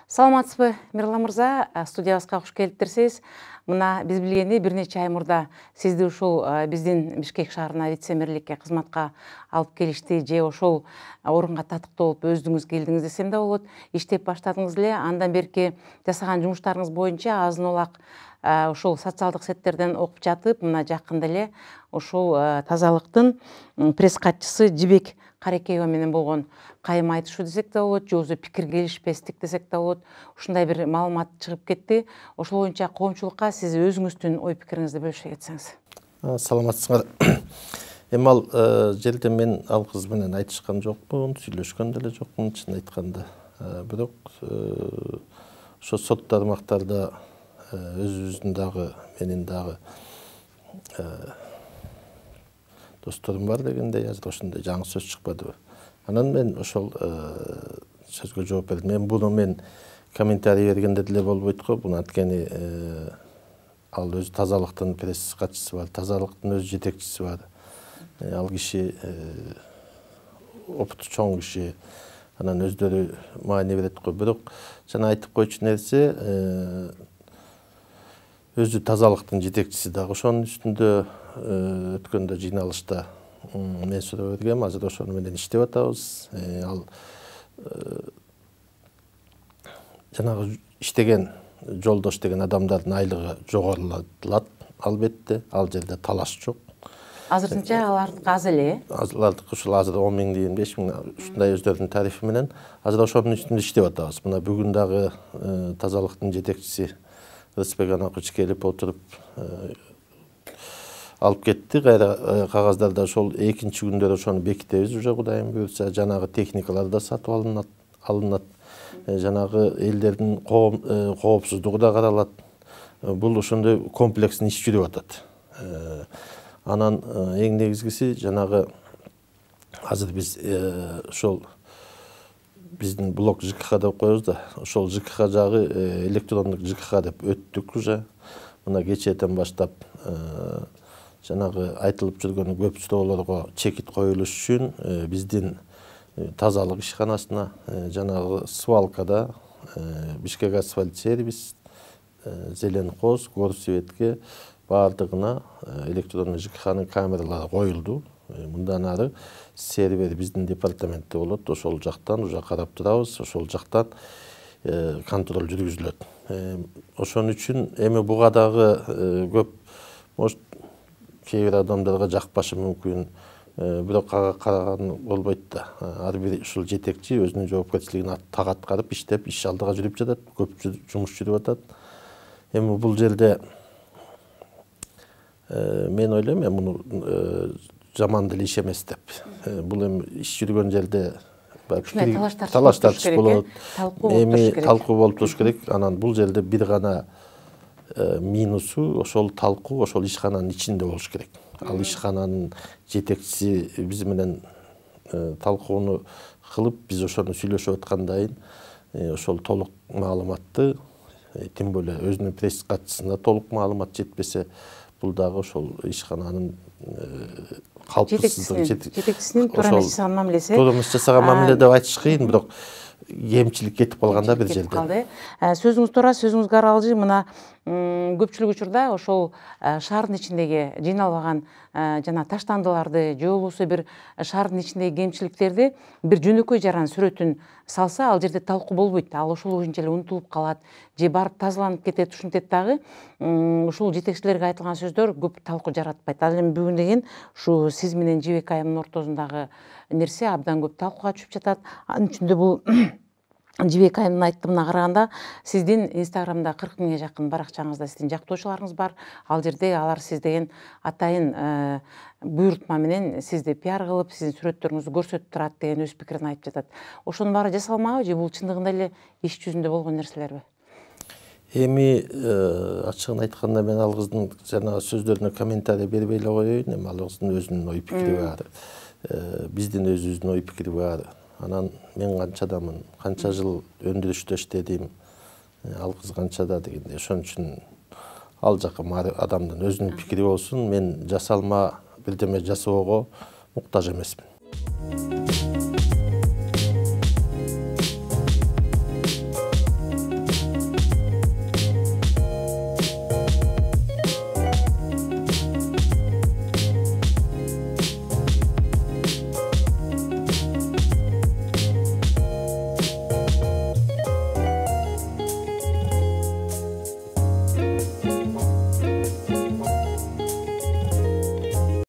Саламатсызбы, Мирлан мырза, студиябызга куш келиптирсиз. Мына биз билгендей бир нече ай мурда сизди ушул биздин Бишкек шаарына вице-мэрликке кызматка алып келишти, же ошол орунга татыктуу болуп өзүңүз келдиңиз десем да болот. Иштеп баштадыңыз эле, андан берки жасаган жумуштарыңыз боюнча азын улак ошол социалдык сеттерден окуп жатып, мына жакында эле ошол тазалыктын пресс катчысы Жибек Карекеева менен болгон кайым айтышуу десек да болот, же болбосо пикир келишпестик десек да болот. Ушундай бир маалымат чыгып кетти. Ошол боюнча коомчулукка сиз өзүңүздүн ой пикириңизди бөлүшө кетсеңиз. Саламатсыңар. Эми ал жерде мен ал кыз менен айтышкан жокмун, сүйлөшкөн деле жокмун, чын айтканда. Бирок ошо сот тармактарда өзүбүздүн дагы, менин дагы досторум бар дегендей, азыр ошондой жаңы сөз чыкпадыбы. Анан мен ошол сөзгө жооп бердим. Мен комментарий бергенде деле болбойт го. Буну анткени ал өзү тазалыктын пресс катчысы бар, тазалыктын өз жетекчиси бар. Ал киши опыту чоң киши. Анан өздөрү маани берет го. Бирок жана айтып койчу нерсе, өзү тазалыктын жетекчиси дагы ошонун үстүндө өткөндө жыйналышта мен суроо бергем, азыр ошону менен иштеп атабыз. Ал жанагы иштеген жолдош деген адамдардын айлыгы жогорулат албетте, ал жерде талаш жок. Азырынча алардыкы аз эле. Алардыкы ушул азыр 10 миң дейин 5 миң ушундай өздөрүнүн тарифи менен азыр ошонун үстүндө иштеп атабыз. Мына бүгүн дагы тазалыктын жетекчиси Рысбек Анакыч келип отуруп алып кетти. Кайра кагаздарда ошол экинчи күндөрү ошону бекитебиз, уже Кудайым буйрса, жанагы техникалар да сатып алынат. Жанагы элдердин коопсуздугу да каралат. Бул ошондой комплекстин иш жүрүп атат. Анан эң негизгиси жанагы азыр биз ошол биздин блок ЖКХ деп коебуз да, ошол ЖКХ жагы электрондук ЖКХ деп өттүк уже. Мына кечээден баштап жанагы айтылып жүргөн көп суроолорго чекит коюлуш үчүн биздин тазалык ишканасына, жанагы свалкада Бишкек асфальт сервис, Зеленкоз, Горсветке баардыгына электрондук ЖКХнын камералары коюлду. Мындан ары сервер биздин департаментте болот. Ошол жактан уже карап турабыз, ошол жактан контроль жүргүзүлөт. Ошон үчүн эми буга дагы көп может кээ бир адамдарга жакпашы мүмкүн, бирок караган болбойт да. Ар бир ушул жетекчи өзүнүн жоопкерчилигин так аткарып иштеп, иш алдыга жүрүп жатат, көп жумуш жүрүп атат. Эми бул жерде мен ойлойм, муну жаман деле иш эмес деп. Бул эми иш жүргөн жерде талаш тартыш болот, эми талкуу болуп туруш керек. Анан бул жерде бир гана минусу ошол талкуу ошол ишкананын ичинде болуш керек. Ал ишкананын жетекчиси биз менен талкууну кылып, биз ошону сүйлөшүп аткандайын ошол толук маалыматты, тем более өзүнүн пресс катчысына толук маалымат жетпесе, бул дагы ошол ишкананын жетекчисинин туура эмес жасаган мамилеси. Туура эмес жасаган мамиле деп айтыш кыйын, бирок кемчилик кетип калганда бир жерде. Сөзүңүз туура, сөзүңүз каралжы. Мына көпчүлүк учурда ошол шаардын ичиндеги жыйналбаган жана таштандыларды, же болбосо бир шаардын ичиндеги кемчиликтерди бир жөнөкөй жаран сүрөтүн салса, ал жерде талкуу болбойт. Ал ошол боюнча эле унутулуп калат, же барып тазаланып кетет, ушинтет дагы. Ушул жетекчилерге айтылган сөздөр көп талкуу жаратпайт. Ал эми бүгүн деген ушу сиз менен Жибек айымдын ортосундагы нерсе абдан көп талкууга түшүп жатат. Анын үчүндө бул Жибек айымдын айттымына караганда, сиздин Инстаграмда 40 миңге жакын баракчаңызда сиздин жактоочуларыңыз бар. Ал жерде алар сиз деген атайын буйрутма менен сизди пиар кылып, сиздин сүрөттөрүңүздү көрсөтүп турат деген өз пикирин айтып жатат. Ошонун баары жасалмабы, же бул чындыгында эле иш жүзүндө болгон нерселерби? Эми ачыгын айтканда мен ал кыздын жанагы сөздөрүнө комментарий бербей эле коеюн. Эми ал кыздын өзүнүн ой пикири бар. Биздин өзүбүздүн ой пикири бар. Анан мен канча адамын, канча жыл өндүрүштө иштедим, ал кыз канчада дегенде, ошон үчүн ал жака адамдын өзүнүн пикири болсун. Мен жасалма бирдеме жасоого муктаж эмесмин.